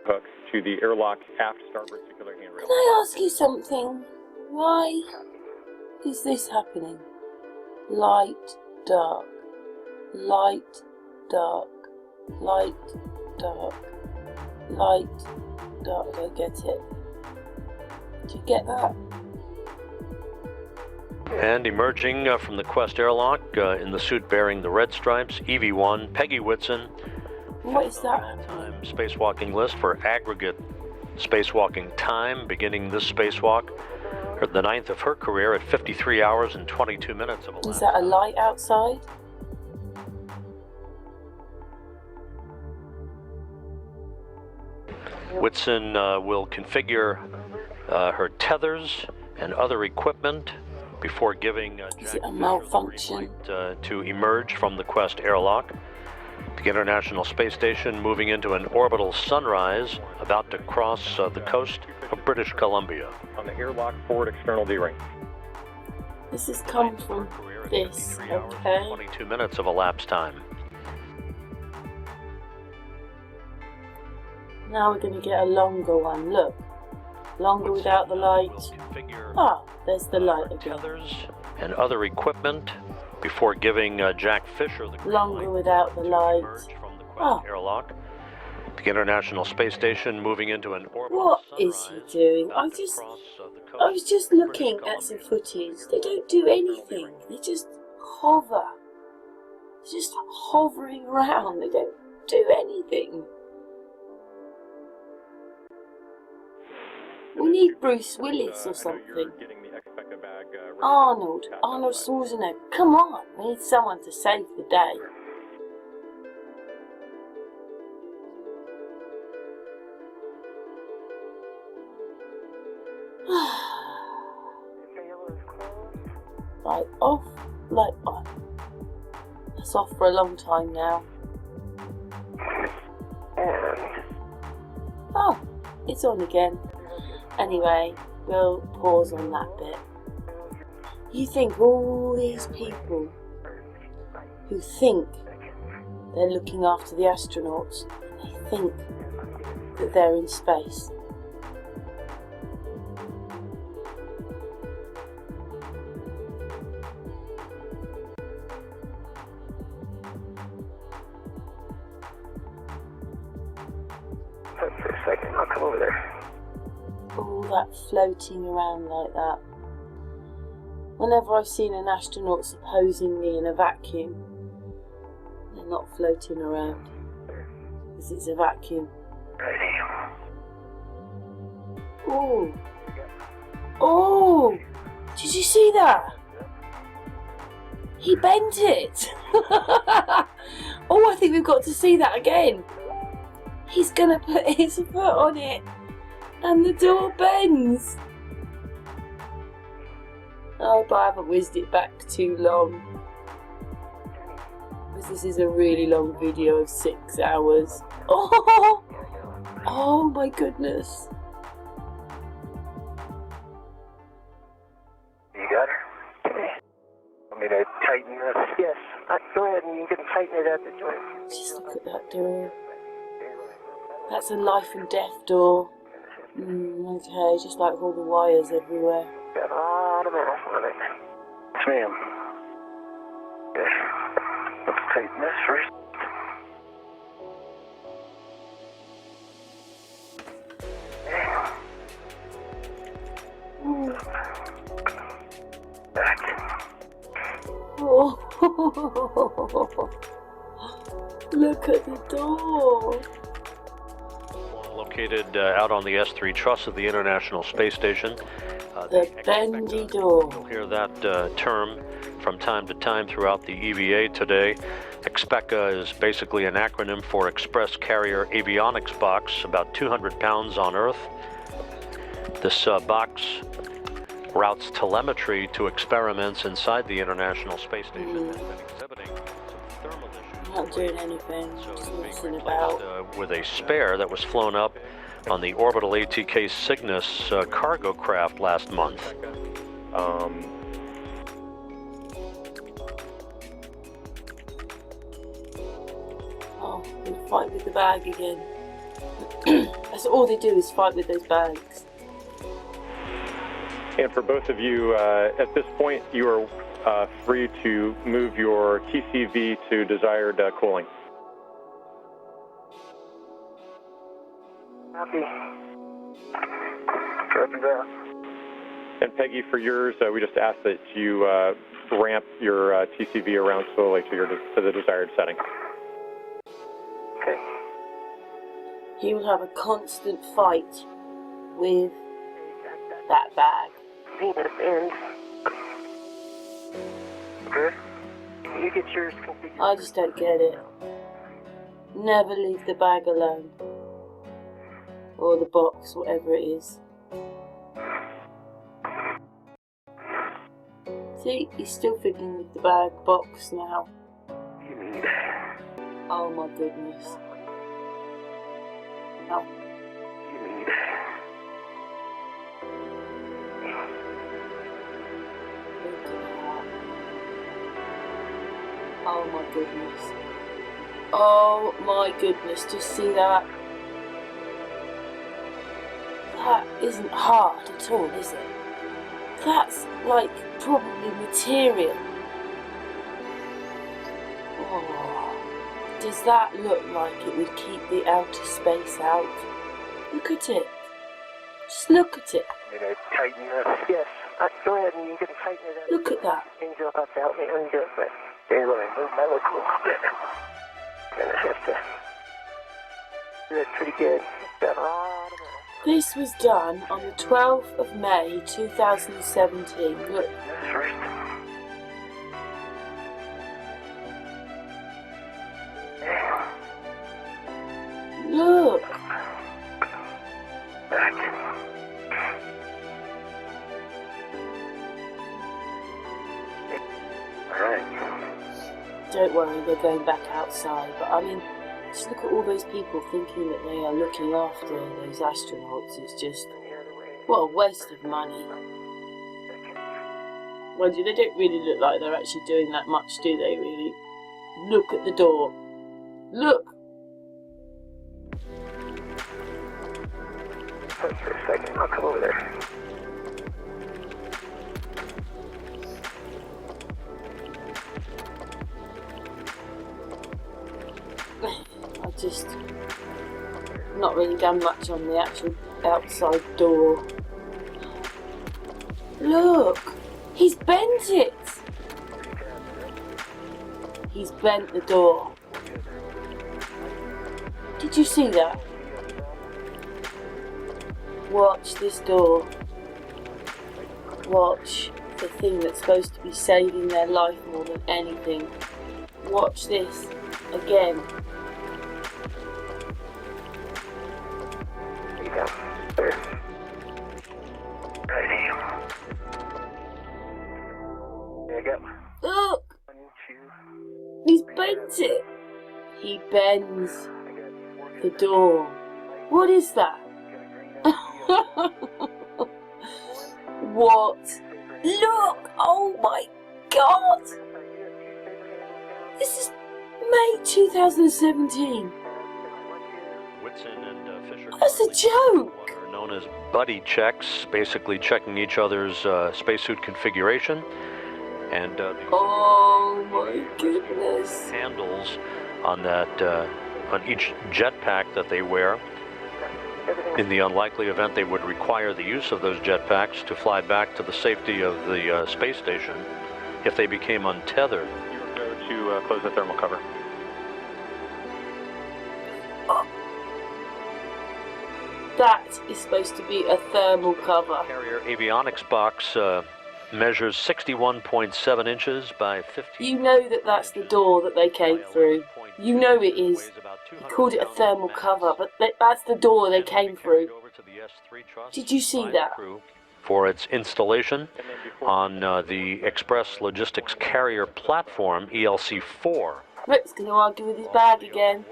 hook to the airlock aft starboard circular handrail. Can I ask you something? Why is this happening? Light, dark, light, dark, light, dark, light, dark. I don't get it. Do you get that? And emerging from the Quest airlock in the suit bearing the red stripes, EV1, Peggy Whitson. What is that happening? Time spacewalking list for aggregate spacewalking time, beginning this spacewalk, the 9th of her career at 53 hours and 22 minutes of elapsed. Is that a light outside? Whitson will configure her tethers and other equipment before giving Jack Is it a Fisher malfunction? the green light, to emerge from the Quest airlock. The International Space Station moving into an orbital sunrise, about to cross the coast of British Columbia. On the airlock forward external D-ring. This has come from this, okay? 22 minutes of elapsed time. Now we're going to get a longer one, look. Longer without the light. Ah, there's the light again. Tethers and other equipment before giving Jack Fisher the green Longer light without the to light. emerge from the Quest Ah. airlock. The International Space Station moving into an orbital What sunrise, is he doing? about to cross, the coast I was just of looking British at some Columbia. footage. They don't do anything. They just hover. They're just hovering around. They don't do anything. We need Bruce Willis or something. Arnold Schwarzenegger. Come on, we need someone to save the day. Light off, light on. That's off for a long time now. Oh, it's on again. Anyway, we'll pause on that bit. You think all these people who think they're looking after the astronauts, they think that they're in space. For a second, I'll come over there. All that floating around like that. Whenever I've seen an astronaut supposedly in a vacuum, they're not floating around, because it's a vacuum. Oh! Oh! Did you see that? He bent it! Oh, I think we've got to see that again. He's gonna put his foot on it, and the door bends. Oh, but I haven't whizzed it back too long, because this is a really long video of 6 hours. Oh! Oh my goodness. You got her? Want me to tighten this? Yes. Go ahead and you can tighten it at the joint. Just look at that door. That's a life and death door. Okay, just like all the wires everywhere. Got a lot of mass on it. Yes, ma'am. Yes. Let's tighten this first. Back. Oh. Look at the door. Located out on the S3 truss of the International Space Station. The bendy door. You'll hear that term from time to time throughout the EVA today. EXPECA is basically an acronym for Express Carrier Avionics Box, about 200 pounds on Earth. This box routes telemetry to experiments inside the International Space Station and has been exhibiting some thermal issues. Not doing anything, So just it's being messing replaced about. with a spare that was flown up on the orbital ATK Cygnus cargo craft last month. Oh, I'm gonna fight with the bag again. That's So all they do is fight with those bags. And for both of you, at this point, you are free to move your TCV to desired cooling. Copy. Copy that. And Peggy, for yours, we just ask that you ramp your TCV around slowly to the desired setting. Okay. He will have a constant fight with that bag. Venus and... Good. You get yours configured. I just don't get it. Never leave the bag alone. Or the box, whatever it is. See, he's still fiddling with the bag box now. You need... Oh my goodness. No. You need... Look at that. Oh my goodness. Oh my goodness, just see that? That isn't hard at all, is it? That's like probably material. Oh, does that look like it would keep the outer space out? Look at it. Just look at it. You know, tighten up. Yes. Go ahead and you can tighten it up. Look at that. Angel up to help me undo it, but they're going to move my look a little bit. Gonna have to do it pretty good. Got a lot of it. This was done on the 12th of May 2017. Look. That's first. Look. Back. Alright. Don't worry, they're going back outside. But I mean, just look at all those people thinking that they are looking after those astronauts. It's just, what a waste of money. Mind you, they don't really look like they're actually doing that much, do they, really? Look at the door. Look! Hold for a second, I'll come over there. I've just not really done much on the actual outside door. Look! He's bent it! He's bent the door. Did you see that? Watch this door. Watch the thing that's supposed to be saving their life more than anything. Watch this again. There you go. There. Ready. There you go. Look! 1, 2. He's bent it. He bends the door. What is that? What? Look! Oh my God! This is May 2017. Whitson and Fisher. That's a joke. Are known as buddy checks, basically checking each other's spacesuit configuration. And Oh my goodness. handles on that on each jetpack that they wear. In the unlikely event they would require the use of those jetpacks to fly back to the safety of the space station if they became untethered. You go to close the thermal cover. That is supposed to be a thermal cover. Carrier avionics box measures 61.7 inches by 15. You know that that's the door that they came through. You know it is. He called it a thermal cover, but that's the door they came through. Did you see that? For its installation on the Express Logistics Carrier Platform, ELC-4. Rick's going to argue with his bag again.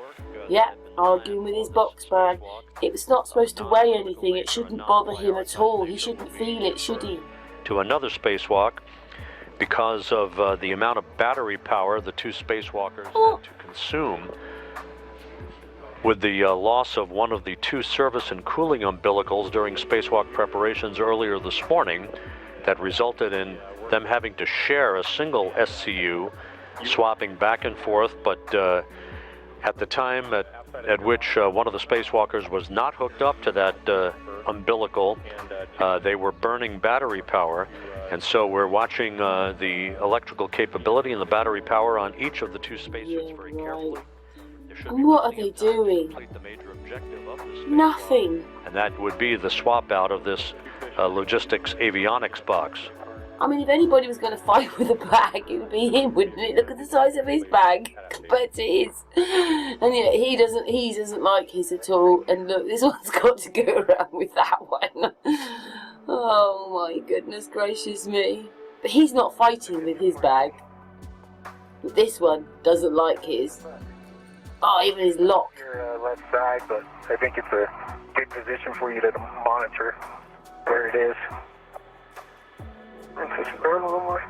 Yep, arguing with his box bag. It's not supposed to weigh anything. It shouldn't bother him at all. He shouldn't feel it, should he? To another spacewalk, because of the amount of battery power the two spacewalkers had to consume, With the loss of one of the two service and cooling umbilicals during spacewalk preparations earlier this morning, that resulted in them having to share a single SCU, swapping back and forth, but at the time at which one of the spacewalkers was not hooked up to that umbilical, they were burning battery power, and so we're watching the electrical capability and the battery power on each of the two spacesuits very carefully. And what are they doing? The major objective of this Nothing. and that would be the swap out of this logistics avionics box. I mean, if anybody was going to fight with a bag, it would be him, wouldn't it? Look at the size of his bag compared to his. And yeah, he doesn't like his at all. And look, this one's got to go around with that one. Oh my goodness gracious me. But he's not fighting with his bag. But this one doesn't like his. Oh, even his lock. Your left side, but I think it's a good position for you to monitor where it is. Let's just burn a little more.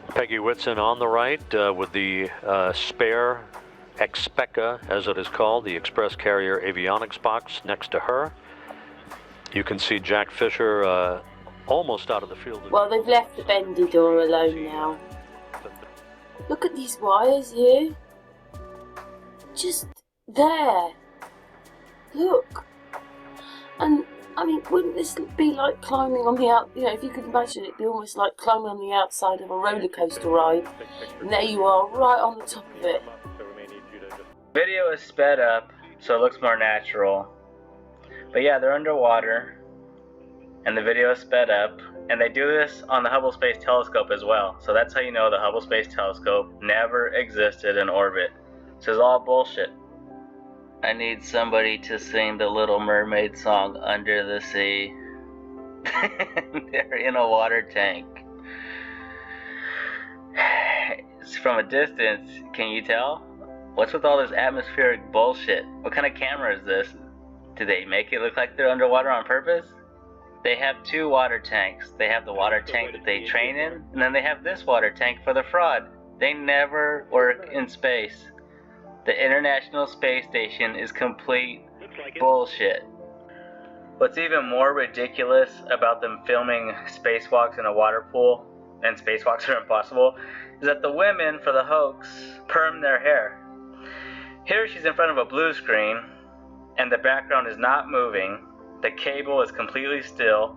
Peggy Whitson on the right with the spare Expecca, as it is called, the Express Carrier Avionics box next to her. You can see Jack Fisher almost out of the field. Well, they've left the bendy door alone now. Look at these wires here. Just there. Look. And, I mean, wouldn't this be like climbing on the out... You know, if you could imagine it, it'd be almost like climbing on the outside of a roller coaster ride. And there you are, right on the top of it. Video is sped up, so it looks more natural. But yeah, they're underwater, and the video is sped up. And they do this on the Hubble Space Telescope as well. So that's how you know the Hubble Space Telescope never existed in orbit. This is all bullshit. I need somebody to sing the Little Mermaid song Under the Sea. They're in a water tank. From a distance, can you tell? What's with all this atmospheric bullshit? What kind of camera is this? Do they make it look like they're underwater on purpose? They have two water tanks. They have the water tank that they train in, and then they have this water tank for the fraud. They never work in space. The International Space Station is complete bullshit. What's even more ridiculous about them filming spacewalks in a water pool, and spacewalks are impossible, is that the women for the hoax perm their hair. Here she's in front of a blue screen, and the background is not moving. The cable is completely still.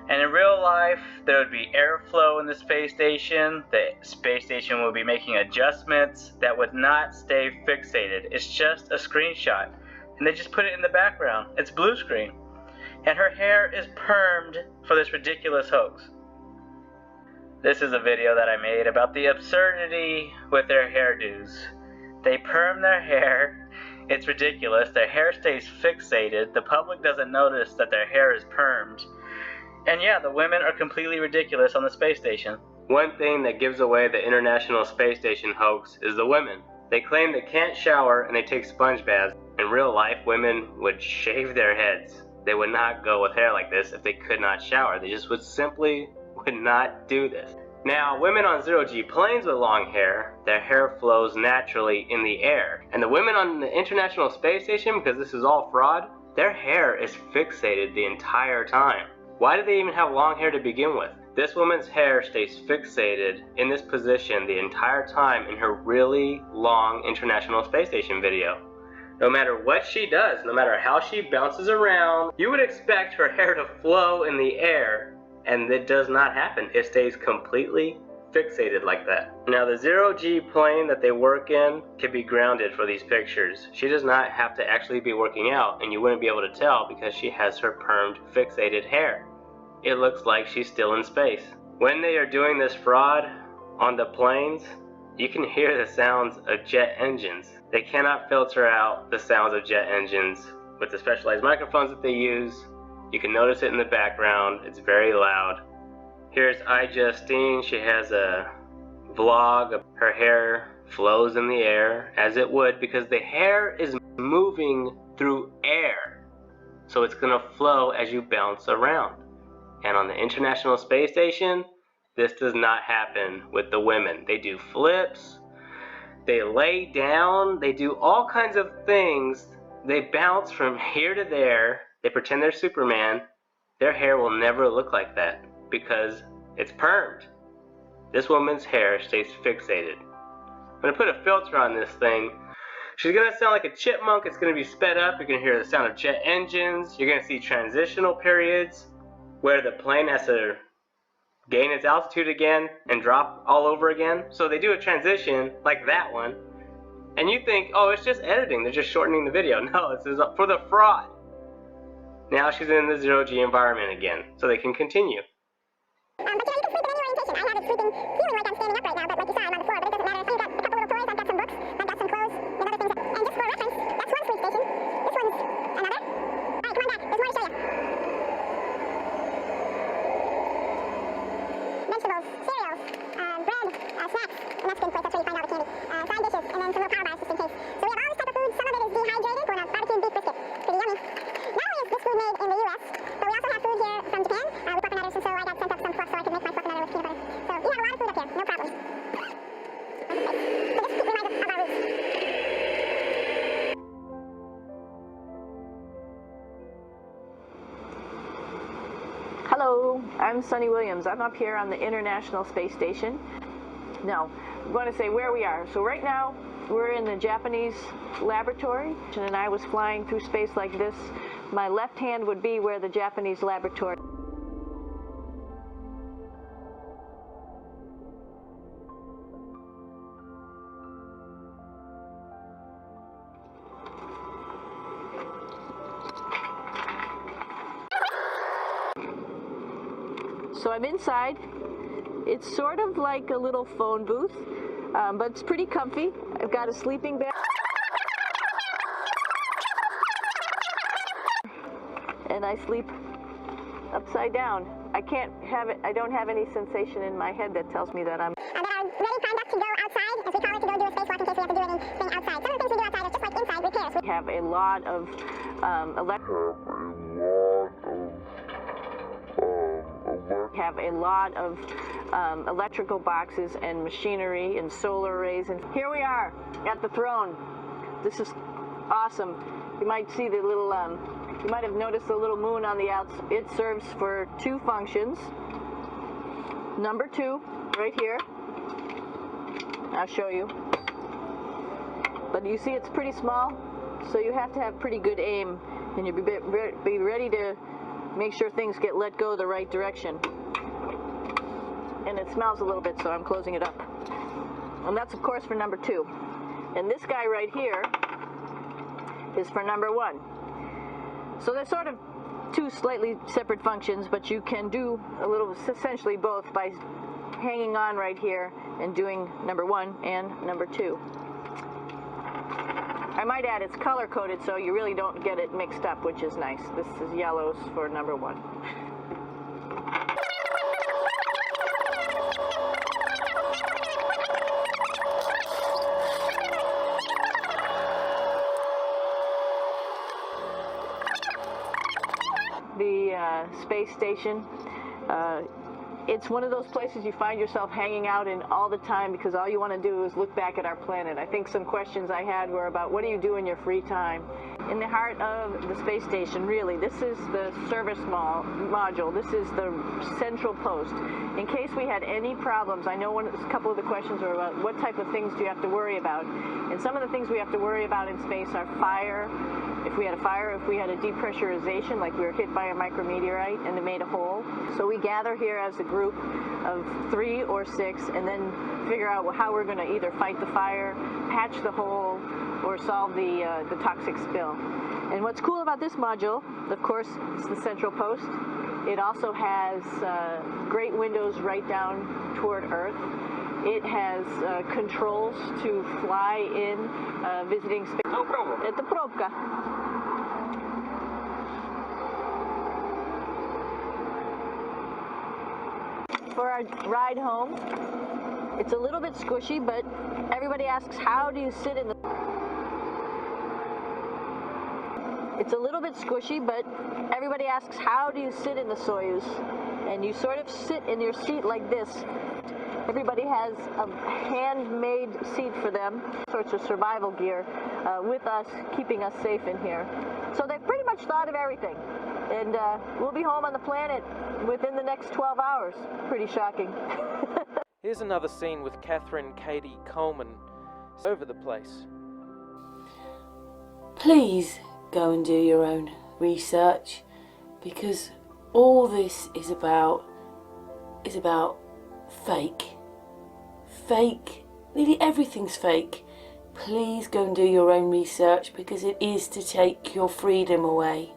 And in real life, there would be airflow in the space station. The space station would be making adjustments that would not stay fixated. It's just a screenshot. And they just put it in the background. It's blue screen. And her hair is permed for this ridiculous hoax. This is a video that I made about the absurdity with their hairdos. They perm their hair. It's ridiculous. Their hair stays fixated. The public doesn't notice that their hair is permed. And yeah, the women are completely ridiculous on the space station. One thing that gives away the International Space Station hoax is the women. They claim they can't shower and they take sponge baths. In real life, women would shave their heads. They would not go with hair like this if they could not shower. They just would not do this. Now, women on zero-G planes with long hair, their hair flows naturally in the air. And the women on the International Space Station, because this is all fraud, their hair is fixated the entire time. Why do they even have long hair to begin with? This woman's hair stays fixated in this position the entire time in her really long International Space Station video. No matter what she does, no matter how she bounces around, you would expect her hair to flow in the air. And it does not happen. It stays completely fixated like that. Now the zero-G plane that they work in can be grounded for these pictures. She does not have to actually be working out, and you wouldn't be able to tell because she has her permed fixated hair. It looks like she's still in space. When they are doing this fraud on the planes, you can hear the sounds of jet engines. They cannot filter out the sounds of jet engines with the specialized microphones that they use. You can notice it in the background. It's very loud. Here's iJustine. She has a vlog. Her hair flows in the air, as it would, because the hair is moving through air. So it's going to flow as you bounce around. And on the International Space Station, this does not happen with the women. They do flips. They lay down, they do all kinds of things. They bounce from here to there. They pretend they're Superman. Their hair will never look like that because it's permed. This woman's hair stays fixated. I'm gonna put a filter on this thing. She's gonna sound like a chipmunk. It's gonna be sped up. You're gonna hear the sound of jet engines. You're gonna see transitional periods where the plane has to gain its altitude again and drop all over again. So they do a transition like that one. And you think, oh, it's just editing. They're just shortening the video. No, this is for the fraud. Now she's in the zero-G environment again, so they can continue. But you can sleep in any orientation. I have it sleeping, feeling like I'm standing up right now, but like you saw, I'm on the floor. But it doesn't matter. I've got a couple little toys, I've got some books, I've got some clothes, and other things. And just for reference, that's one sleep station. This one's another. Alright, come on back. There's more to show you. Vegetables, cereals, bread, snacks, and that's a good place. That's where you find all the candy. Side dishes, and then some little power bars just in case. So we have all this type of food. Some of it is dehydrated for a barbecued beef brisket. Pretty yummy. Not only is this food made in the U.S., but we also have food here from Japan with fluff and udders, and so I got sent up some fluff so I could make my fluff and udder with peanut butter. So you have a lot of food up here, no problem. So this reminds us of our roots. Hello, I'm Sunny Williams. I'm up here on the International Space Station. Now, I'm going to say where we are. So right now, we're in the Japanese laboratory, and I was flying through space like this. My left hand would be where the Japanese laboratory. So I'm inside. It's sort of like a little phone booth, but it's pretty comfy. I've got a sleeping bag. And I sleep upside down. I don't have any sensation in my head that tells me that I'm... That are ready primed up to go outside, as we call it, to go do a spacewalk in case we have to do anything outside. Some of the things we do outside are just like inside repairs. We have a lot of electrical boxes and machinery and solar arrays. And here we are at the throne. This is awesome. You might see the little, you might have noticed the little moon on the outside. It serves for two functions. Number 2, right here. I'll show you. But you see it's pretty small, so you have to have pretty good aim, and you be ready to make sure things get let go the right direction. And it smells a little bit, so I'm closing it up. And that's, of course, for number 2. And this guy right here is for number 1. So they're sort of two slightly separate functions, but you can do a little, essentially both, by hanging on right here and doing number 1 and number 2. I might add it's color-coded, so you really don't get it mixed up, which is nice. This is yellows for number 1. The space station, it's one of those places you find yourself hanging out in all the time because all you want to do is look back at our planet. I think some questions I had were about what do you do in your free time? In the heart of the space station, really, this is the service module. This is the central post. In case we had any problems, I know a couple of the questions were about what type of things do you have to worry about. And some of the things we have to worry about in space are fire. If we had a fire, if we had a depressurization, like we were hit by a micrometeorite and it made a hole. So we gather here as a group of 3 or 6 and then figure out how we're going to either fight the fire, patch the hole, or solve the toxic spill. And what's cool about this module, of course, it's the central post. It also has great windows right down toward Earth. It has controls to fly in, visiting space. No problem. Это пробка. For our ride home, it's a little bit squishy, but everybody asks, how do you sit in the... It's a little bit squishy, but everybody asks, how do you sit in the Soyuz? And you sort of sit in your seat like this. Everybody has a handmade seat for them, sorts of survival gear, with us, keeping us safe in here. So they've pretty much thought of everything. And we'll be home on the planet within the next 12 hours. Pretty shocking. Here's another scene with Catherine Katie Coleman over the place. Please go and do your own research, because all this is about fake. Fake. Nearly everything's fake. Please go and do your own research, because it is to take your freedom away.